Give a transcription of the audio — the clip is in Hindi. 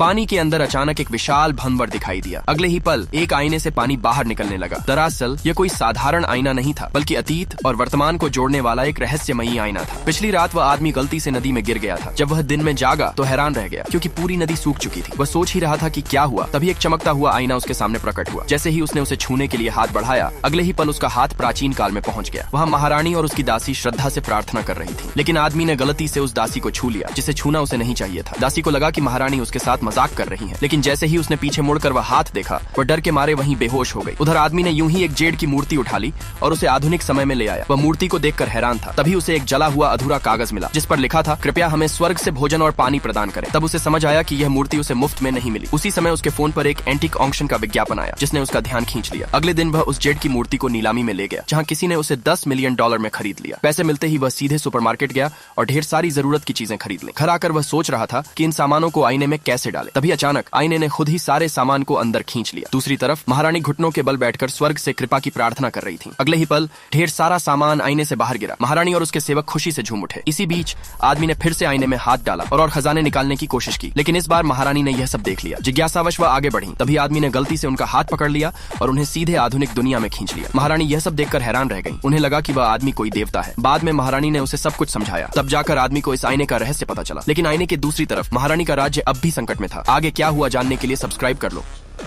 पानी के अंदर अचानक एक विशाल भंवर दिखाई दिया। अगले ही पल एक आईने से पानी बाहर निकलने लगा। दरअसल यह कोई साधारण आईना नहीं था, बल्कि अतीत और वर्तमान को जोड़ने वाला एक रहस्यमयी आईना था। पिछली रात वह आदमी गलती से नदी में गिर गया था। जब वह दिन में जागा तो हैरान रह गया, क्योंकि पूरी नदी सूख चुकी थी। वह सोच ही रहा था कि क्या हुआ, तभी एक चमकता हुआ आईना उसके सामने प्रकट हुआ। जैसे ही उसने उसे छूने के लिए हाथ बढ़ाया, अगले ही पल उसका हाथ प्राचीन काल में पहुंच गया। वहाँ महारानी और उसकी दासी श्रद्धा से प्रार्थना कर रही थी, लेकिन आदमी ने गलती से उस दासी को छू लिया, जिसे छूना उसे नहीं चाहिए था। दासी को लगा कि महारानी उसके साथ मजाक कर रही है, लेकिन जैसे ही उसने पीछे मुड़कर वह हाथ देखा, वह डर के मारे वहीं बेहोश हो गई। उधर आदमी ने यूं ही एक जेड की मूर्ति उठा ली और उसे आधुनिक समय में ले आया। वह मूर्ति को देखकर हैरान था। तभी उसे एक जला हुआ अधूरा कागज मिला, जिस पर लिखा था, कृपया हमें स्वर्ग से भोजन और पानी प्रदान करें। तब उसे समझ आया कि यह मूर्ति उसे मुफ्त में नहीं मिली। उसी समय उसके फोन पर एक एंटीक ऑक्शन का विज्ञापन आया, जिसने उसका ध्यान खींच लिया। अगले दिन वह उस जेड की मूर्ति को नीलामी में ले गया, जहाँ किसी ने उसे $10 मिलियन में खरीद लिया। पैसे मिलते ही वह सीधे सुपरमार्केट गया और ढेर सारी जरूरत की चीजें खरीद ली। घर आकर वह सोच रहा था कि इन सामानों को आईने में कैसे डाले। तभी अचानक आईने ने खुद ही सारे सामान को अंदर खींच लिया। दूसरी तरफ महारानी घुटनों के बल बैठकर स्वर्ग से कृपा की प्रार्थना कर रही थी। अगले ही पल ढेर सारा सामान आईने से बाहर गिरा। महारानी और उसके सेवक खुशी से झूम उठे। इसी बीच आदमी ने फिर से आईने में हाथ डाला और खजाने निकालने की कोशिश की, लेकिन इस बार महारानी ने यह सब देख लिया। जिज्ञासावश वह आगे बढ़ी। तभी आदमी ने गलती से उनका हाथ पकड़ लिया और उन्हें सीधे आधुनिक दुनिया में खींच लिया। महारानी यह सब देखकर हैरान रह गई। उन्हें लगा कि वह आदमी कोई देवता है। बाद में महारानी ने उसे सब कुछ समझाया। तब जाकर आदमी को इस आईने का रहस्य पता चला। लेकिन आईने की दूसरी तरफ महारानी का राज्य अब भी संकट में था। आगे क्या हुआ जानने के लिए सब्सक्राइब कर लो।